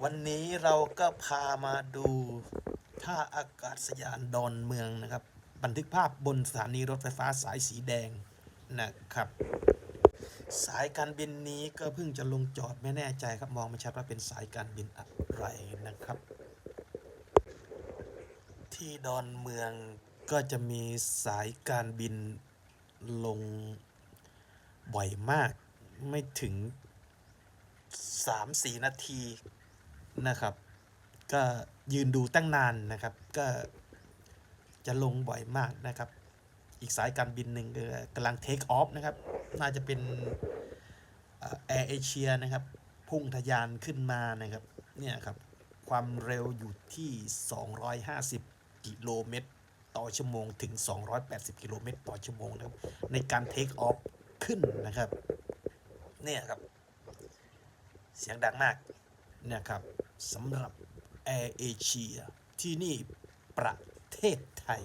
วันนี้เราก็พามาดูท่าอากาศยานดอนเมืองนะครับบันทึกภาพบนสถานีรถไฟฟ้าสายสีแดงนะครับสายการบินนี้ก็เพิ่งจะลงจอดไม่แน่ใจครับมองไม่ชัดว่าเป็นสายการบินอะไรนะครับที่ดอนเมืองก็จะมีสายการบินลงบ่อยมากไม่ถึง 3-4 นาทีนะครับก็ยืนดูตั้งนานนะครับก็จะลงบ่อยมากนะครับอีกสายการบินหนึ่งกำลังเทคออฟนะครับน่าจะเป็นแอร์เอเชียนะครับพุ่งทะยานขึ้นมานะครับเนี่ยครับความเร็วอยู่ที่ 250 กิโลเมตรต่อชั่วโมงถึง 280 กิโลเมตรต่อชั่วโมงนะครับในการเทคออฟขึ้นนะครับเนี่ยครับเสียงดังมากนะครับสำหรับแอร์เอเชียที่นี่ประเทศไทย